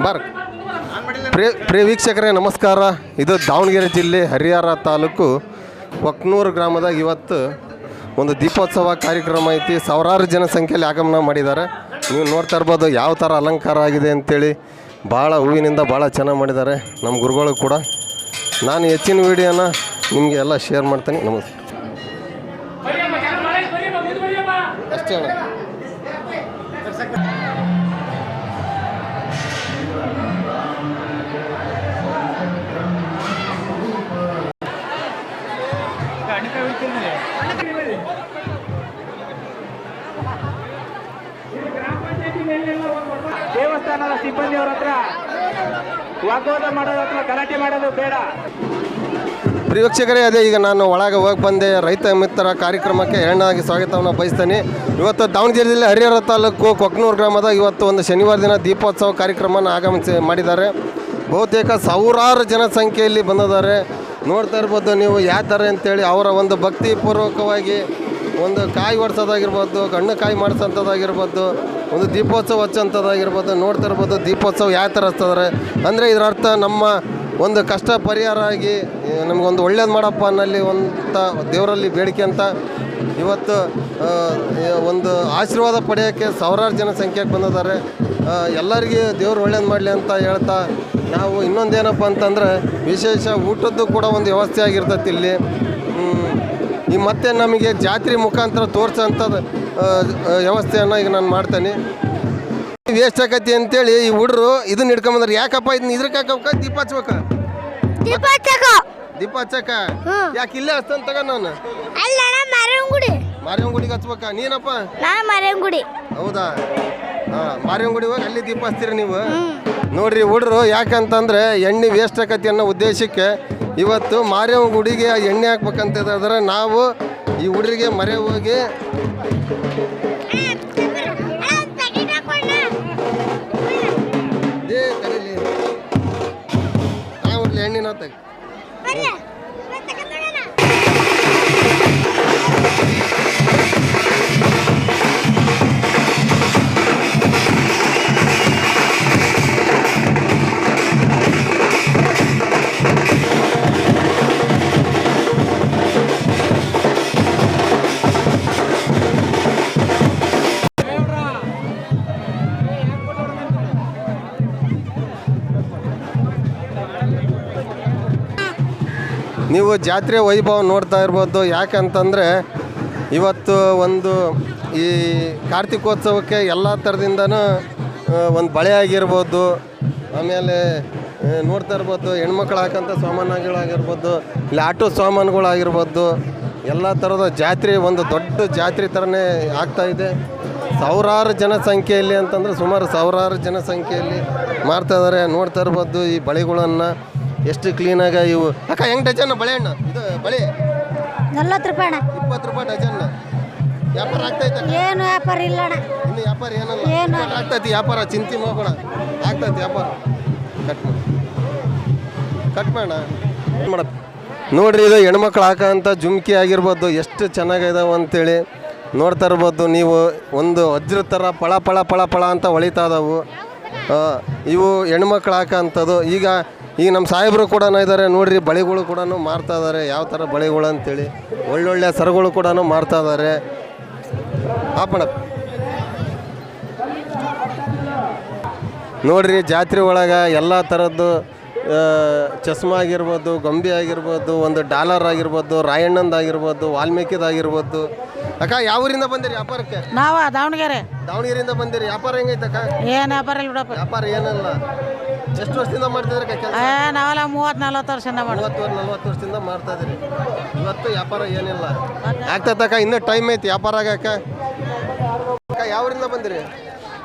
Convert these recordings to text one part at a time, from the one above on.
ಬರ್ ಪ್ರಿಯ ವೀಕ್ಷಕರೇ ನಮಸ್ಕಾರ. ಇದು ದಾವಣಗೆರೆ ಜಿಲ್ಲೆ ಹರಿಹರ ತಾಲೂಕು ಕೊಕ್ನೂರು ಗ್ರಾಮದಾಗ ಇವತ್ತು ಒಂದು ದೀಪೋತ್ಸವ ಕಾರ್ಯಕ್ರಮ ಐತಿ. ಸಾವಿರಾರು ಜನಸಂಖ್ಯೆಯಲ್ಲಿ ಆಗಮನ ಮಾಡಿದ್ದಾರೆ. ನೀವು ನೋಡ್ತಾ ಇರ್ಬೋದು ಯಾವ ಥರ ಅಲಂಕಾರ ಆಗಿದೆ ಅಂಥೇಳಿ. ಭಾಳ ಹೂವಿನಿಂದ ಭಾಳ ಚೆನ್ನಾಗಿ ಮಾಡಿದ್ದಾರೆ ನಮ್ಮ ಗುರುಗಳು ಕೂಡ. ನಾನು ಹೆಚ್ಚಿನ ವೀಡಿಯೋನ ನಿಮಗೆ ಎಲ್ಲ ಶೇರ್ ಮಾಡ್ತೀನಿ. ನಮಸ್ಕಾರ. ಅಷ್ಟೇ ಅಣ್ಣ. ದೇವಸ್ಥಾನದ ಸಿಬ್ಬಂದಿಯವರ ಹತ್ರ ವಾಗ್ವಾದ ಮಾಡೋದ್ರ ಹತ್ರ ಗಲಾಟೆ ಮಾಡೋದು ಬೇಡ. ಪ್ರಿಯ ವೀಕ್ಷಕರೇ, ಅದೇ ಈಗ ನಾನು ಒಳಗೆ ಹೋಗಿ ಬಂದೆ. ರೈತ ಮಿತ್ರ ಕಾರ್ಯಕ್ರಮಕ್ಕೆ ಎರಡನಾಗಿ ಸ್ವಾಗತವನ್ನು ಬಯಸ್ತೇನೆ. ಇವತ್ತು ದಾವಣಗೆರೆ ಜಿಲ್ಲೆ ಹರಿಹರ ತಾಲೂಕು ಕೊಕ್ನೂರು ಗ್ರಾಮದ ಇವತ್ತು ಒಂದು ಶನಿವಾರ ದಿನ ದೀಪೋತ್ಸವ ಕಾರ್ಯಕ್ರಮನ ಆಗಮಿಸಿ ಮಾಡಿದ್ದಾರೆ. ಬಹುತೇಕ ಸಾವಿರಾರು ಜನಸಂಖ್ಯೆಯಲ್ಲಿ ಬಂದಿದ್ದಾರೆ. ನೋಡ್ತಾ ಇರ್ಬೋದು ನೀವು ಯಾವ ಥರ ಅಂತೇಳಿ ಅವರ ಒಂದು ಭಕ್ತಿಪೂರ್ವಕವಾಗಿ ಒಂದು ಕಾಯಿ ಹೊಡ್ಸೋದಾಗಿರ್ಬೋದು, ಗಣ್ಣು ಕಾಯಿ ಮಾಡಿಸೋಂಥದ್ದಾಗಿರ್ಬೋದು, ಒಂದು ದೀಪೋತ್ಸವ ಹಚ್ಚೋಂಥದ್ದಾಗಿರ್ಬೋದು. ನೋಡ್ತಾ ಇರ್ಬೋದು ದೀಪೋತ್ಸವ ಯಾವ ಥರ ಹಚ್ತಿದ್ದಾರೆ ಅಂದರೆ ಇದರ ಅರ್ಥ ನಮ್ಮ ಒಂದು ಕಷ್ಟ ಪರಿಹಾರ ಆಗಿ ನಮಗೊಂದು ಒಳ್ಳೇದು ಮಾಡಪ್ಪ ಅನ್ನಲ್ಲಿ ಅಂತ ದೇವರಲ್ಲಿ ಬೇಡಿಕೆ ಅಂತ ಇವತ್ತು ಒಂದು ಆಶೀರ್ವಾದ ಪಡೆಯೋಕ್ಕೆ ಸಾವಿರಾರು ಜನಸಂಖ್ಯೆಗೆ ಬಂದಿದ್ದಾರೆ. ಎಲ್ಲರಿಗೂ ದೇವ್ರು ಒಳ್ಳೇದು ಮಾಡಲಿ ಅಂತ ಹೇಳ್ತಾ ನಾವು ಇನ್ನೊಂದೇನಪ್ಪ ಅಂತಂದರೆ ವಿಶೇಷ ಊಟದ್ದು ಕೂಡ ಒಂದು ವ್ಯವಸ್ಥೆ ಆಗಿರ್ತೈತಿ ಇಲ್ಲಿ. ಈ ಮತ್ತೆ ನಮಗೆ ಜಾತ್ರೆ ಮುಖಾಂತರ ತೋರಿಸೋಂಥದ್ದು ವ್ಯವಸ್ಥೆಯನ್ನು ಈಗ ನಾನು ಮಾಡ್ತೇನೆ. ವೇಸ್ಟ್ ಆಕತಿ ಅಂತೇಳಿ ಈ ಹುಡ್ರು ಇದನ್ನ ಹಿಡ್ಕೊಂಬಂದ್ರೆ ಯಾಕಪ್ಪ ಇದನ್ನ ಇದ್ರಕ್ಕೆ ಹಾಕಬೇಕ ದೀಪ ಹಚ್ಬೇಕ ದೀಪ ಹಚ್ಚಕ ಯಾಕೆ ಇಲ್ಲೇ ಹಚ್ತಾನ ತಗ ನಾನು ಮಾರಿಯಂಗುಡಿಗೆ ಹಚ್ಬೇಕ. ನೀನಪ್ಪ ಮಾರಿಯಂಗುಡಿ. ಹೌದಾ? ಹಾಂ, ಮಾರಿಯಂಗುಡಿ ಹೋಗಿ ಅಲ್ಲಿ ದೀಪ ಹಚ್ತೀರಿ ನೀವು. ನೋಡ್ರಿ ಹುಡ್ರು ಯಾಕಂತಂದರೆ ಎಣ್ಣೆ ವೇಸ್ಟ್ ಆಕತಿ ಅನ್ನೋ ಉದ್ದೇಶಕ್ಕೆ ಇವತ್ತು ಮಾರಿಯಂಗುಡಿಗೆ ಎಣ್ಣೆ ಹಾಕ್ಬೇಕಂತ ಹೇಳಿದ್ರೆ ನಾವು ಈ ಹುಡ್ರಿಗೆ ಮರೆ ಹೋಗಿ ಎಣ್ಣಿನ ತೆಗೆ ನೀವು ಜಾತ್ರೆ ವೈಭವ ನೋಡ್ತಾ ಇರ್ಬೋದು. ಯಾಕಂತಂದರೆ ಇವತ್ತು ಒಂದು ಈ ಕಾರ್ತಿಕೋತ್ಸವಕ್ಕೆ ಎಲ್ಲ ಥರದಿಂದನೂ ಒಂದು ಬಳೆ ಆಗಿರ್ಬೋದು, ಆಮೇಲೆ ನೋಡ್ತಾ ಇರ್ಬೋದು ಹೆಣ್ಮಕ್ಳು ಹಾಕೋಂಥ ಸಾಮಾನುಗಳಾಗಿರ್ಬೋದು, ಇಲ್ಲಿ ಆಟೋ ಸಾಮಾನುಗಳಾಗಿರ್ಬೋದು, ಎಲ್ಲ ಥರದ ಜಾತ್ರೆ ಒಂದು ದೊಡ್ಡ ಜಾತ್ರೆ ಥರನೇ ಆಗ್ತಾಯಿದೆ. ಸಾವಿರಾರು ಜನಸಂಖ್ಯೆಯಲ್ಲಿ ಅಂತಂದರೆ ಸುಮಾರು ಸಾವಿರಾರು ಜನಸಂಖ್ಯೆಯಲ್ಲಿ ಮಾಡ್ತಾಯಿದ್ದಾರೆ. ನೋಡ್ತಾ ಇರ್ಬೋದು ಈ ಬಳೆಗಳನ್ನು ಎಷ್ಟು ಕ್ಲೀನಾಗ ಇವು. ಅಕ್ಕ ಹೆಂಗೆ ಡಜನ್ ಬಳೆ ಹಣ್ಣು? ಇದು ಬಳೆ 40 ರೂಪಾಯಿ ಅಣ್ಣ. 20 ರೂಪಾಯಿ ಡಜನ್. ವ್ಯಾಪಾರ ಆಗ್ತೈತೆ? ಏನು ವ್ಯಾಪಾರ ಇಲ್ಲ ಅಣ್ಣ. ಇನ್ನು ವ್ಯಾಪಾರ ಏನಲ್ಲ ಆಗ್ತೈತಿ. ವ್ಯಾಪಾರ ಚಿಂತೆ ಮಾಡ್ಬೇಡ, ಆಗ್ತೈತಿ ವ್ಯಾಪಾರ. ಕಟ್ ಮಾಡೋಣ ಮಾಡಪ್ಪ. ನೋಡ್ರಿ ಇದು ಹೆಣ್ಮಕ್ಳು ಹಾಕೋಂಥ ಜುಮ್ಕಿ ಆಗಿರ್ಬೋದು, ಎಷ್ಟು ಚೆನ್ನಾಗಿದಾವೆ ಅಂತೇಳಿ ನೋಡ್ತಾ ಇರ್ಬೋದು ನೀವು. ಒಂದು ವಜ್ರ ಥರ ಪಳ ಪಳ ಪಳ ಪಳ ಅಂತ ಹೊಳಿತಾ ಇದಾವು. ಇವು ಹೆಣ್ಮಕ್ಳು ಹಾಕೋಂಥದ್ದು. ಈಗ ನಮ್ಮ ಸಾಹೇಬರು ಕೂಡ ಇದ್ದಾರೆ ನೋಡ್ರಿ. ಬಳೆಗಳು ಕೂಡ ಮಾರ್ತಾ ಇದ್ದಾರೆ. ಯಾವ ಥರ ಬಳೆಗಳು ಅಂತೇಳಿ ಒಳ್ಳೊಳ್ಳೆ ಸರಗಳು ಕೂಡ ಮಾರ್ತಾ ಇದ್ದಾರೆ. ಹಾಪಣ ನೋಡ್ರಿ ಜಾತ್ರೆ ಒಳಗೆ ಎಲ್ಲ ಥರದ್ದು ಚಸ್ಮಾ ಆಗಿರ್ಬೋದು, ಗೊಂಬೆ ಆಗಿರ್ಬೋದು, ಒಂದು ಡಾಲರ್ ಆಗಿರ್ಬೋದು, ರಾಯಣ್ಣಂದಾಗಿರ್ಬೋದು, ವಾಲ್ಮೀಕಿದಾಗಿರ್ಬೋದು. ಅಕ್ಕ ಯಾವ ಊರಿಂದ ಬಂದಿರಿ ವ್ಯಾಪಾರಕ್ಕೆ? ನಾವ ದಾವಣಗೆರೆಯಿಂದ ಬಂದಿರಿ. ವ್ಯಾಪಾರ ಹೆಂಗೈತಕ್ಕ? ಏನು ವ್ಯಾಪಾರ ಇಲ್ಲ ಬಿಡಪ್ಪ. ವ್ಯಾಪಾರ ಏನಲ್ಲ. ಎಷ್ಟು ವರ್ಷದಿಂದ ಮಾಡ್ತಿದ್ರಿ ಕೆಲಸ? ನಾವೆಲ್ಲ 30-40 ವರ್ಷದಿಂದ ಮಾಡಿ 30-40 ವರ್ಷದಿಂದ ಮಾಡ್ತಾ ಇದ್ರಿ. ಇವತ್ತು ವ್ಯಾಪಾರ ಏನಿಲ್ಲ ಆಗ್ತಕ್ಕ. ಇನ್ನೂ ಟೈಮ್ ಐತಿ ವ್ಯಾಪಾರ ಆಗಕ್ಕ. ಅಕ್ಕ ಯಾವ ಊರಿಂದ ಬಂದಿರಿ?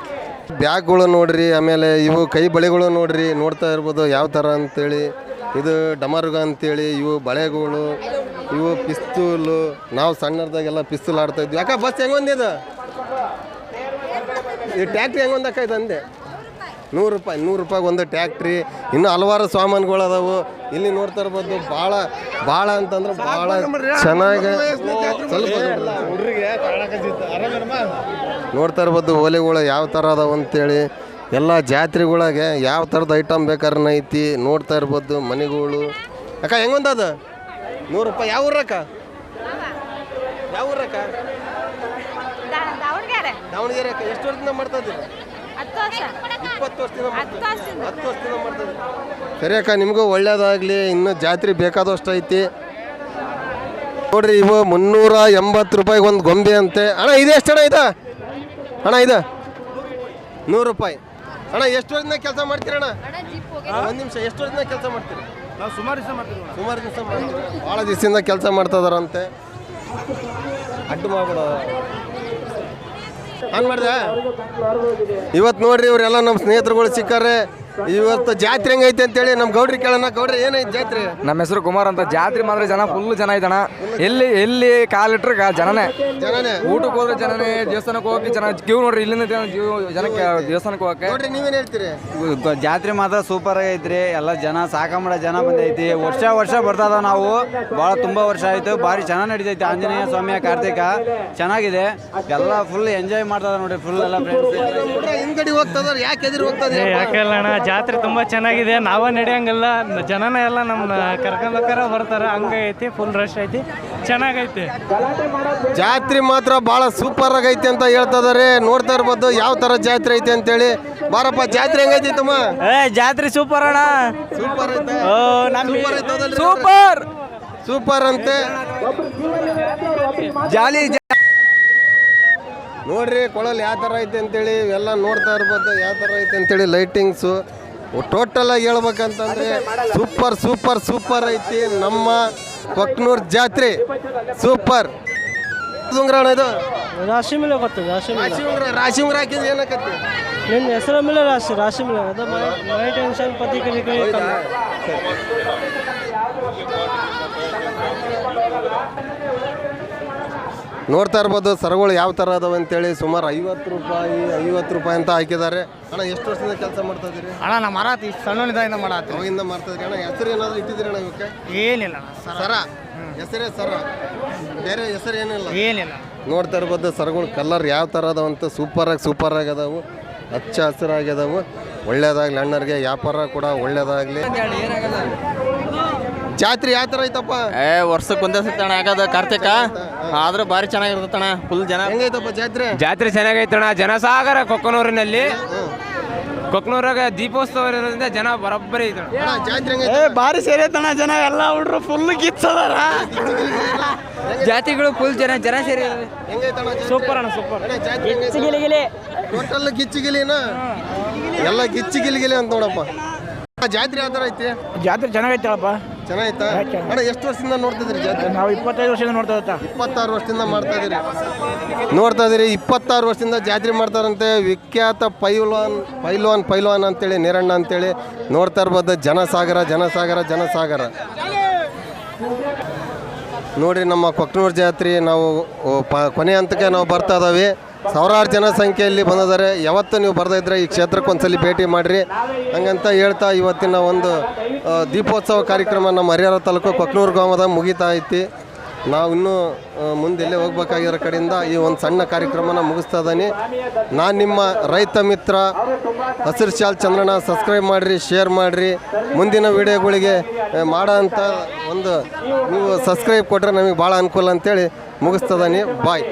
ಬ್ಯಾಗ್ಗಳು ನೋಡ್ರಿ, ಆಮೇಲೆ ಇವು ಕೈ ಬಳೆಗಳು ನೋಡ್ರಿ. ನೋಡ್ತಾ ಇರ್ಬೋದು ಯಾವ ಥರ ಅಂತೇಳಿ. ಇದು ಡಮರುಗ ಅಂತೇಳಿ ಇವು ಬಳೆಗಳು, ಇವು ಪಿಸ್ತೂಲು. ನಾವು ಸಣ್ಣದಾಗೆಲ್ಲ ಪಿಸ್ತೂಲ್ ಆಡ್ತಾಯಿದ್ವಿ. ಯಾಕೆ ಬಸ್ ಹೆಂಗೊಂದಿದು? ಈ ಟ್ಯಾಕ್ಟ್ರಿ ಹೆಂಗೊಂದಕ್ಕ ಇದು ಅಂದೆ? 100 ರೂಪಾಯಿಗೆ ಒಂದು ಟ್ಯಾಕ್ಟ್ರಿ. ಇನ್ನೂ ಹಲವಾರು ಸಾಮಾನುಗಳು ಅದಾವು ಇಲ್ಲಿ ನೋಡ್ತಾ ಇರ್ಬೋದು. ಭಾಳ ಅಂತಂದ್ರೆ ಭಾಳ ಚೆನ್ನಾಗಿ ಸ್ವಲ್ಪ ನೋಡ್ತಾ ಇರ್ಬೋದು ಓಲೆಗಳು ಯಾವ ಥರ ಅದಾವ ಅಂತೇಳಿ. ಎಲ್ಲ ಜಾತ್ರೆಗಳಿಗೆ ಯಾವ ಥರದ ಐಟಮ್ ಬೇಕಾದ್ರೆ ಐತಿ ನೋಡ್ತಾ ಇರ್ಬೋದು. ಮನೆಗಳು ಅಕ್ಕ ಹೆಂಗೊಂದದ 100 ರೂಪಾಯಿ. ಯಾವ ಊರಕ್ಕ? ಯಾವ ಊರಕ್ಕ? ದಾವಣಗೆರೆ ಅಕ್ಕ. ಎಷ್ಟು ವರ್ಷದಿಂದ ಮಾಡ್ತಾ ಇದ್ದೀರಿ? 20 ವರ್ಷದಿಂದ 10 ವರ್ಷದಿಂದ ಮಾಡ್ತಾ ಇದ್ದೀರಿ. ಸರಿ ಅಕ್ಕ, ನಿಮಗೂ ಒಳ್ಳೇದಾಗಲಿ. ಇನ್ನು ಜಾತ್ರೆ ಬೇಕಾದಷ್ಟು ಐತಿ ನೋಡ್ರಿ. ಇವು 380 ರೂಪಾಯಿಗೆ ಒಂದು ಗೊಂಬೆ ಅಂತೆ. ಅಣ್ಣ ಇದು ಎಷ್ಟು ಅಣ್ಣ ಇದು? ಅಣ್ಣ ಇದು 100 ರೂಪಾಯಿ. ಅಣ್ಣ ಎಷ್ಟು ವರ್ಷದಿಂದ ಕೆಲಸ ಮಾಡ್ತೀರಣ್ಣ? ಒಂದು ನಿಮಿಷ, ಎಷ್ಟು ವರ್ಷದಿಂದ ಕೆಲಸ ಮಾಡ್ತೀರಿ? ನಾವು ಸುಮಾರು ದಿವಸ ಮಾಡ್ತೀವಿ. ಸುಮಾರು ದಿವಸ ಮಾಡ್ತೀವಿ. ಭಾಳ ದಿವಸದಿಂದ ಕೆಲಸ ಮಾಡ್ತಾ ಇದಾರಂತೆ. ಅಡ್ಡು ಮಾಡ್ಬಿಡ ನಾನು ಮಾಡಿದೆ. ಇವತ್ತು ನೋಡ್ರಿ ಇವರೆಲ್ಲ ನಮ್ಮ ಸ್ನೇಹಿತರುಗಳು ಸಿಕ್ಕಾರೆ. ಇವತ್ತು ಜಾತ್ರೆ ಹೆಂಗೈತೆ ಅಂತೇಳಿ ನಮ್ಮ ಗೌಡ್ರಿ ಕೇಳೋಣ. ಗೌಡ್ರಿ ಏನೈತೆ ಜಾತ್ರೆ? ನಮ್ಮ ಹೆಸರು ಕುಮಾರ್ ಅಂತ. ಜಾತ್ರೆ ಮಾತ್ರ ಜನ ಫುಲ್ ಜನ ಐತಣ. ಎಲ್ಲಿ ಕಾಲಿಟ್ರೆ ಜನನೇ. ಊಟಕ್ಕೆ ಹೋದ್ರೆ ಜನನೇ, ದೇವಸ್ಥಾನಕ್ಕೆ ಹೋಗಕ್ಕೆ ಜನ ಕ್ಯೂ ನೋಡ್ರಿ. ಇಲ್ಲಿಂದ ಜನಕ್ಕೆ ದೇವಸ್ಥಾನಕ್ಕೆ ಹೋಗಕ್ಕೆ. ನೋಡ್ರಿ ನೀವೇನು ಹೇಳ್ತೀರಿ? ಜಾತ್ರೆ ಮಾತ್ರ ಸೂಪರ್ ಆಗೈತ್ರಿ. ಎಲ್ಲ ಜನ ಸಾಕಂಬಡ ಜನ ಬಂದೈತಿ. ವರ್ಷ ಬರ್ತದ. ನಾವು ಭಾಳ ತುಂಬ ವರ್ಷ ಆಯ್ತು. ಭಾರಿ ಚೆನ್ನಾಗಿ ನಡೀತೈತಿ. ಆಂಜನೇಯ ಸ್ವಾಮಿಯ ಕಾರ್ತಿಕ ಚೆನ್ನಾಗಿದೆ. ಎಲ್ಲ ಫುಲ್ ಎಂಜಾಯ್ ಮಾಡ್ತದ ನೋಡ್ರಿ. ಫುಲ್ ಎಲ್ಲ ಫ್ರೆಂಡ್ಸ್ ಹಿಂಗಡಿ ಹೋಗ್ತದ. ಯಾಕೆ ಎದುರು ಹೋಗ್ತದೆ? ಯಾಕೆಲ್ಲ ಅಣ್ಣ, ಜಾತ್ರೆ ತುಂಬಾ ಚೆನ್ನಾಗಿದೆ. ನಾವೇ ನಡೆಯಂಗಿಲ್ಲ, ಜನನ ಎಲ್ಲ ನಮ್ಮ ಕರ್ಕೊಂಡ್ಬೇಕಾರ ಬರ್ತಾರೆ. ಹಂಗೈತಿ, ಫುಲ್ ರಶ್ ಐತಿ, ಚೆನ್ನಾಗೈತಿ. ಜಾತ್ರೆ ಮಾತ್ರ ಭಾಳ ಸೂಪರ್ ಆಗೈತಿ ಅಂತ ಹೇಳ್ತಾ ಇದಾರೆ. ನೋಡ್ತಾ ಇರ್ಬೋದು ಯಾವ ಥರ ಜಾತ್ರೆ ಐತೆ ಅಂತೇಳಿ. ಬಾರಪ್ಪ, ಜಾತ್ರೆ ಹೆಂಗೈತಿ ತಮ್ಮ? ಜಾತ್ರೆ ಸೂಪರ್ ಅಣ್ಣ, ಸೂಪರ್ ಐತೆ. ಸೂಪರ್ ಸೂಪರ್ ಅಂತೆ. ಜಾಲಿ ನೋಡ್ರಿ ಕೊಳಲ್ ಯಾವ ಥರ ಐತೆ ಅಂತೇಳಿ ಎಲ್ಲ ನೋಡ್ತಾ ಇರ್ಬೋದು. ಯಾವ ಥರ ಐತೆ ಅಂತೇಳಿ ಲೈಟಿಂಗ್ಸು ಟೋಟಲ್ ಆಗಿ ಹೇಳ್ಬೇಕಂತಂದ್ರೆ ಸೂಪರ್ ಐತಿ. ನಮ್ಮ ಕೊಕ್ನೂರ್ ಜಾತ್ರೆ ಸೂಪರ್. ಉಂಗ್ರಣ ಇದು ರಾಶಿ ಮೇಲೆ ಗೊತ್ತದ. ರಾಶಿ ಉಂಗ್ರ ಹಾಕಿದ್ರೆ ಏನಕ್ಕತ್ತಿ? ನಿನ್ನ ಹೆಸರ ಮೇಲೆ ರಾಶಿ ಮೇಲೆ ಅದು ಮೈ ಟೆನ್ಷನ್ ಪತಿ ಕಲಿ ನೋಡ್ತಾ ಇರ್ಬೋದು ಸರಗಳು ಯಾವ ಥರ ಅದಾವೆ ಅಂತೇಳಿ. ಸುಮಾರು 50 ರೂಪಾಯಿ ಅಂತ ಹಾಕಿದ್ದಾರೆ. ಅಣ್ಣ ಎಷ್ಟು ವರ್ಷದಿಂದ ಕೆಲಸ ಮಾಡ್ತಾ ಇದ್ದೀರಿ? ಅಣ್ಣ ನಮ್ಮ ಮರಾತಿ ಸಣ್ಣನಿಂದ ಮಾಡತ್ತಿ. ಅವಾಗಿಂದ ಮಾಡ್ತಾ ಇದ್ರಿ. ಅಣ್ಣ ಹೆಸರು ಏನಾದರೂ ಇಟ್ಟಿದ್ದೀರಿ ಅಣ್ಣ ಇವಕ್ಕೆ? ಏನಿಲ್ಲ ಸರ ಹೆಸರೇ ಸರ, ಬೇರೆ ಹೆಸರು ಏನಿಲ್ಲ. ನೋಡ್ತಾ ಇರ್ಬೋದು ಸರಗಳು ಕಲರ್ ಯಾವ ಥರ ಅದಾವಂತ ಸೂಪರಾಗಿ ಅದಾವು. ಹಚ್ಚ ಹಸಿರಾಗ್ಯದವು. ಒಳ್ಳೇದಾಗಲಿ ಅಣ್ಣರಿಗೆ, ವ್ಯಾಪಾರ ಕೂಡ ಒಳ್ಳೇದಾಗಲಿ. ಜಾತ್ರೆ ಯಾವ ಥರ ಐತಪ್ಪ? ವರ್ಷಕ್ಕೆ ಒಂದೇ ಸತಿ ಅಣ್ಣ ಆಗದ ಕಾರ್ತಿಕ. ಆದ್ರೆ ಭಾರಿ ಚೆನ್ನಾಗಿರ್ತಣ್ಣ. ಫುಲ್ ಜನ. ಹೆಂಗೈತಪ್ಪ ಜಾತ್ರೆ? ಚೆನ್ನಾಗೈತಣ್ಣ. ಜನಸಾಗರ ಕೊಕ್ಕನೂರಿನಲ್ಲಿ. ಕೊಕ್ಕನೂರಾಗ ದೀಪೋತ್ಸವ ಇರೋದ್ರಿಂದ ಜನ ಬರೋಬ್ಬರಿ ಐತಣ್ಣ. ಜಾತ್ರೆ ಹೆಂಗೈತೆ? ಭಾರಿ ಸೇರೈತಣ್ಣ. ಜನ ಎಲ್ಲ ಹುಡ್ರು ಫುಲ್ ಗಿಚ್ಚದಾರ. ಜಾತಿಗಳು ಫುಲ್ ಜನ ಸೇರಿ. ಹೆಂಗೈತಣ್ಣ? ಸೂಪರ್ ಅಣ್ಣ, ಸೂಪರ್. ಟೋಟಲ್ ಗಿಚ್ಚಿಗಿಲಿನ ಎಲ್ಲ ಗಿಚ್ಚಿಗಿಲಿಗಿಲಿ ಅಂತ ನೋಡಪ್ಪ. ಜಾತ್ರೆ ಯಾವ ಥರ ಐತಿ? ಜಾತ್ರೆ ಚೆನ್ನಾಗೈತಳಪ್ಪ. ಚೆನ್ನಾಯ್ತಾ ಅಣ್ಣ? ಎಷ್ಟು ವರ್ಷದಿಂದ ನೋಡ್ತಿದ್ರಿ ಜಾತ್ರೆ? ನಾವು 25 ವರ್ಷದಿಂದ ನೋಡ್ತಾ 26 ವರ್ಷದಿಂದ ಮಾಡ್ತಾ ಇದೀರಿ. 26 ವರ್ಷದಿಂದ ಜಾತ್ರೆ ಮಾಡ್ತಾರಂತೆ. ವಿಖ್ಯಾತ ಪೈಲ್ವಾನ್ ಅಂತೇಳಿ ನೀರಣ್ಣ ಅಂತೇಳಿ. ನೋಡ್ತಾ ಇರ್ಬೋದು ಜನಸಾಗರ. ನೋಡ್ರಿ ನಮ್ಮ ಕೊಕ್ನೂರು ಜಾತ್ರೆ ನಾವು ಕೊನೆ ಹಂತಕ್ಕೆ ನಾವು ಬರ್ತಾ ಇದ್ದಾವೆ. ಸಾವಿರಾರು ಜನಸಂಖ್ಯೆಯಲ್ಲಿ ಬಂದಿದ್ದಾರೆ. ಯಾವತ್ತು ನೀವು ಬರ್ತಾ ಇದ್ರೆ ಈ ಕ್ಷೇತ್ರಕ್ಕೆ ಒಂದ್ಸಲಿ ಭೇಟಿ ಮಾಡಿರಿ ಹಂಗಂತ ಹೇಳ್ತಾ ಇವತ್ತಿನ ಒಂದು ದೀಪೋತ್ಸವ ಕಾರ್ಯಕ್ರಮ ನಮ್ಮ ಹರಿಹರ ತಾಲೂಕು ಕೊಕ್ನೂರು ಗ್ರಾಮದ ಮುಗಿತಾ ಐತಿ. ನಾವು ಇನ್ನೂ ಮುಂದೆ ಎಲ್ಲೇ ಹೋಗ್ಬೇಕಾಗಿರೋ ಕಡೆಯಿಂದ ಈ ಒಂದು ಸಣ್ಣ ಕಾರ್ಯಕ್ರಮನ ಮುಗಿಸ್ತಾ ಇದ್ದೀನಿ. ನಾನು ನಿಮ್ಮ ರೈತ ಮಿತ್ರ ಹಸಿರು ಶಾಲ್ ಚಂದ್ರಣ್ಣ. ಸಬ್ಸ್ಕ್ರೈಬ್ ಮಾಡಿರಿ, ಶೇರ್ ಮಾಡಿರಿ. ಮುಂದಿನ ವಿಡಿಯೋಗಳಿಗೆ ಮಾಡೋ ಅಂಥ ಒಂದು ನೀವು ಸಬ್ಸ್ಕ್ರೈಬ್ ಕೊಟ್ಟರೆ ನಮಗೆ ಭಾಳ ಅನುಕೂಲ ಅಂತೇಳಿ ಮುಗಿಸ್ತದೀನಿ. ಬಾಯ್.